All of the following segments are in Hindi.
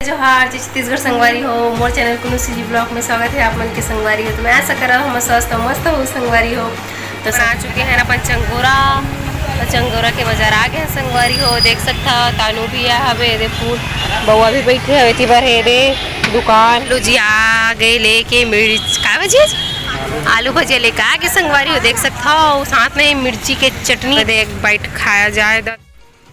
जोहार जय छत्तीसगढ़ संगवारी हो मोर चैनल कुनु सीजी ब्लॉग में स्वागत है आप मन के संगवारी हो। तो मैं ऐसा कर रहा हूँ स्वस्थ मस्त हो संगवारी हो। तो आ चुके हैं अपन चंगोरा। तो चंगोरा के बाजार आ गए हैं संगवारी हो। देख सकता तानू भी आ हवे दे फूल बउआ भी बैठे हवे ती बर हे दे दुकान लो जी आ गए लेके मिर्च का बजे आलू भजिया लेके आ गए संगवारी हो। देख सकता हो साथ में मिर्ची के चटनी दे एक बाइट खाया जाए।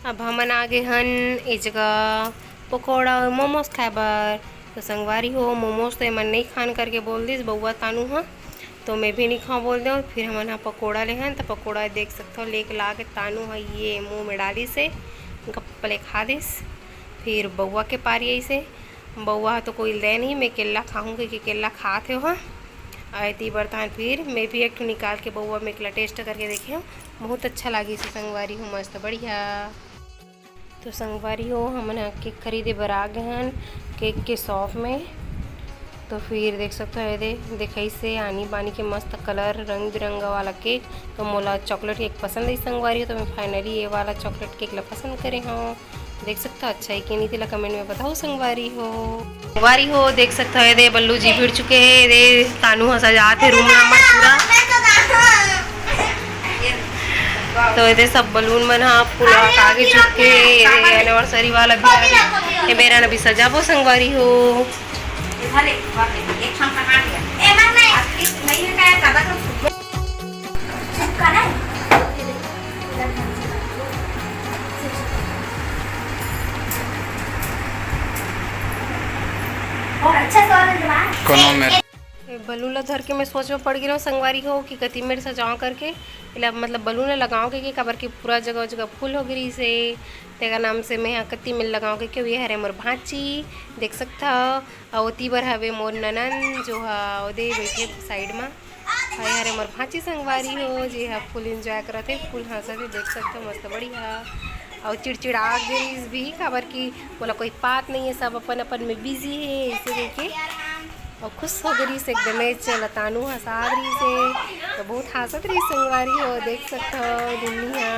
अब हमन आ गए हन ए जगह पकौड़ा और मोमोज खाए बर। तो संगवारी हो मोमोज तो मन नहीं खान करके बोल दिस बउआ तानू हाँ तो मैं भी नहीं खाऊँ बोल दो। फिर हमन हाँ पकौड़ा ले हन तो पकौड़ा देख सकते हो लेके ला के तानू है ये मुँह में डाली से गप्पले खा दिस। फिर बउआ के पारी ऐसे बउआ तो कोई दे नहीं मैं केला खाऊँगी कि केला खाते हो हाँ आती बर्तन। फिर मैं भी एक ठो निकाल के बउआ में केला टेस्ट करके देखे हूँ बहुत अच्छा लगी से संगवारी हो मस्त बढ़िया। तो संगवारी हो हमने केक खरीदे बर आ गए हैं केक के शॉप में। तो फिर देख सकते हो ये देखई से आनी बानी के मस्त कलर रंग बिरंगा वाला केक। तो मोला चॉकलेट केक पसंद है संगवारी हो तो मैं फाइनली ये वाला चॉकलेट केक ला पसंद करे हूँ। देख सकता अच्छा है कि नहीं तेला कमेंट में बताओ संगवारी हो देख सकता है दे बल्लू जी भिड़ चुके हैं दे तानू हंसा जाते रूम नंबर पूरा। तो ये सब बलून मन हाँ पूरा आगे चुके एनिवर्सरी वाला भी मेरा ना भी सजाबो संगवारी हो। बलून ला धर के मैं सोच में पड़ गई संगवारी हो कि कति मेरे सजाओ करके मतलब बलून लगाओ के काबर की पूरा जगह जगह फूल हो गई से तेगा नाम से मैं यहाँ कति मिल लगाओ के क्यों ये हरे मोर भांची देख सकता और तीबर हवे मोर ननन जो है दे बैठे साइड में हाय हरे मोर भांची संगवारी हो जी हाँ फुल इंजॉय करते फुल हंसते देख सकते हो मस्त बढ़िया। और चिड़चिड़ा गई भी खबर की बोला कोई बात नहीं है सब अपन अपन में बिजी है इसे देखे और खुश हो गई से एकदम चल तानू हंसा रही से तो बहुत हंसत रही संगवारी हो देख सकते हो दुनिया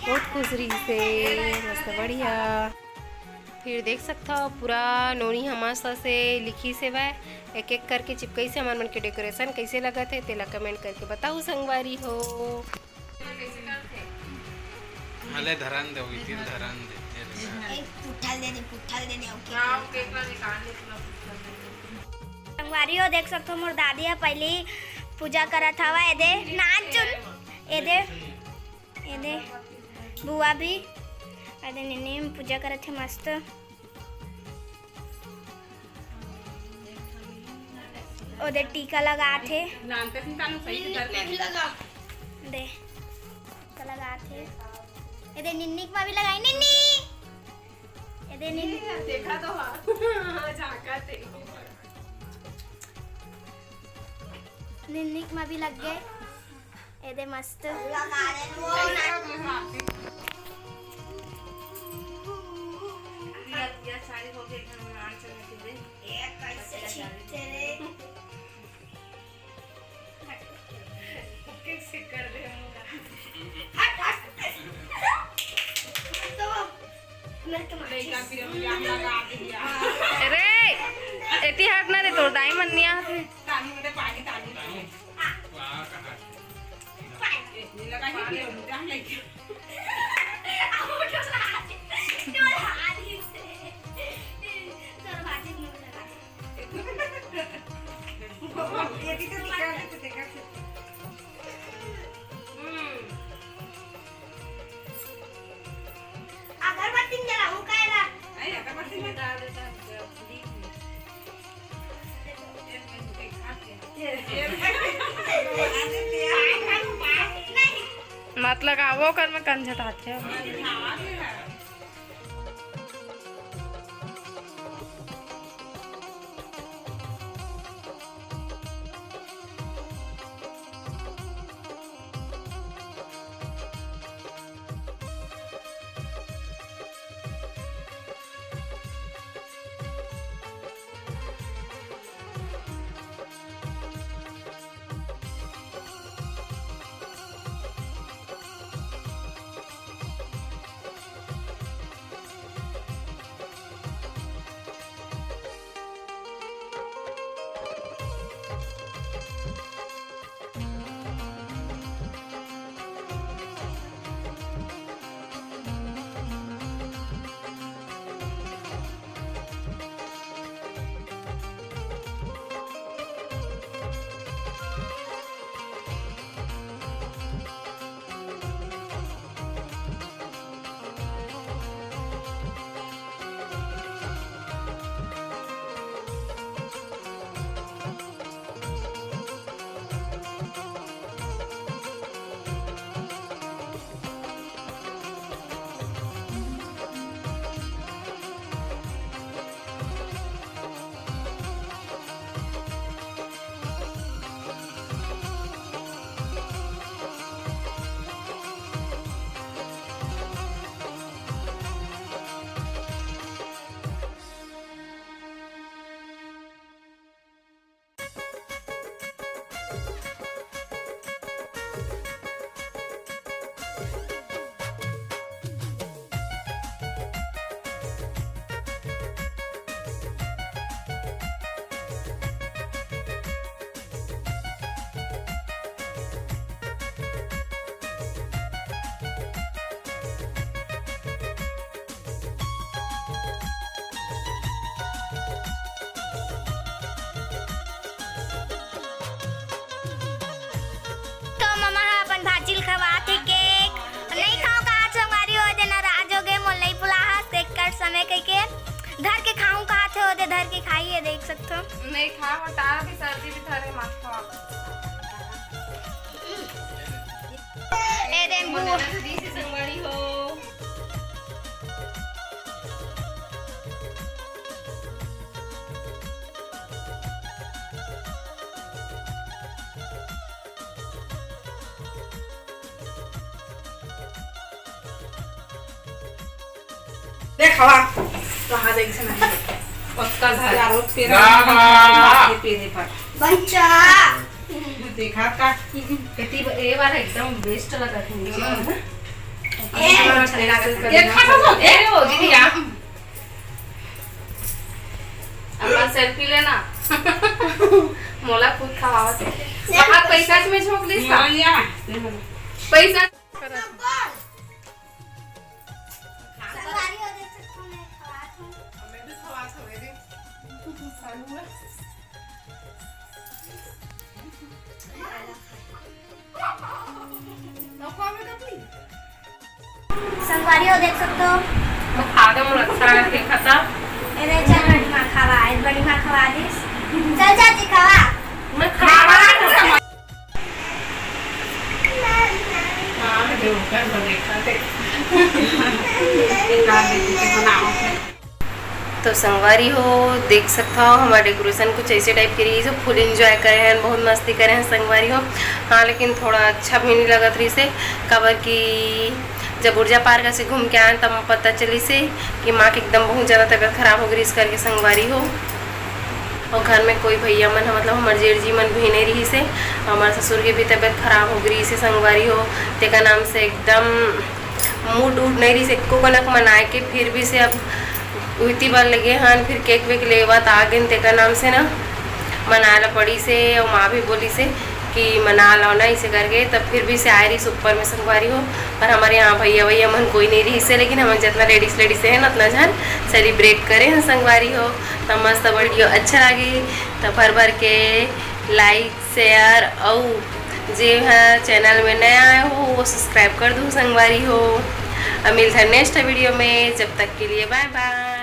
बहुत खुश रही से मस्त बढ़िया। फिर देख सकता हो पूरा नोनी मस्त से लिखी से वह एक एक करके चिपकई से हमारे मन के डेकोरेशन कैसे लगा थे तेला कमेंट करके बताओ संगवारी हो। हले धरन दे हुई तीन धरन दे एक पुट्ठल दे ओके संगवारी हो देख सकते हो मोर दादी है पहले पूजा करत हवा ए दे नाच ए दे बुआ भी ए दे निन्नी पूजा करत है मस्त। ओ दे टीका लगा थे दे लगा थे ये निन्नी की भी लगाई निन्नी ये निन्नी देखा तो हां झाका थे निन्नी की भी लग गए ये मस्त लगा ये सारी हो गई हम नाच चलने दे एक कैसे छींटे रे कैसे कर दे अरे एती हाथ ना रे तो डायमंड नहीं आते तानी में पानी लगा ही हम लेके मत लगावो कर मैं कंझट आते ये देख सकते हो। नहीं खा हटा भी सर्दी भी थारे मत खा ये दे बुआ से संगवारी हो। देखावा वहाँ देख से नहीं पक्का घर यारो तेरा बाबा। बाकी पेरे पर बच्चा देखा का कति ए बार एकदम बेस्ट लगा था मुझे। ये खाता तो ए हो दीदी आ अपन सेल्फी लेना मोला खुद खवावत वहां पैसा में झोंक ली या पैसा संगवारी हो देख सकते हो। मैं खवात हूँ। मैं भी खवा सवेरे सालू में संगवारी हो देख सकते हो। मैं खा के मुझे अच्छा लगा के खाता ये चल बड़ी माँ खवा है। बड़ी माँ खवा दिस। चल चाची खवा। मैं खा रहा हां मैं जो कर देखा थे एक आदमी के बनाओ तो संगवारी हो देख सकता हो हमारा डेकोरेशन कुछ ऐसे टाइप की रही है। फुल एंजॉय करे हैं, बहुत मस्ती करे हैं संगवारी हो। हाँ लेकिन थोड़ा अच्छा भी नहीं लगा थी से कबर की जब ऊर्जा पार्क से घूम के आए तब पता चली से कि माँ की एकदम बहुत ज़्यादा तबीयत खराब हो गई इस करके संगवारी हो। और घर में कोई भैया मन मतलब हमारे जेठ जी मन भी नहीं रही से हमारे ससुर की भी तबीयत खराब हो गई से संगवारी हो। तेका नाम से एकदम मूड उड नहीं रही से को कनक मनाए के फिर भी से अब उती बार लगे हन फिर केक वेक लेवत आ गए तेका नाम से ना मना ला पड़ी से और माँ भी बोली से कि मना लो ना इसे करके तब फिर भी से आ रही सुपर में संगवारी हो। पर हमारे यहाँ भैया मन कोई नहीं रही से लेकिन हम जितना लेडीज है ना उतना जन सेलिब्रेट करें हैं संगवारी हो। तो मस्त वीडियो अच्छा लगी तो भर के लाइक शेयर और जे हाँ चैनल में नया आए हो वो सब्सक्राइब कर दूँ संगवारी हो। अब मिलता है नेक्स्ट वीडियो में, जब तक के लिए बाय बाय।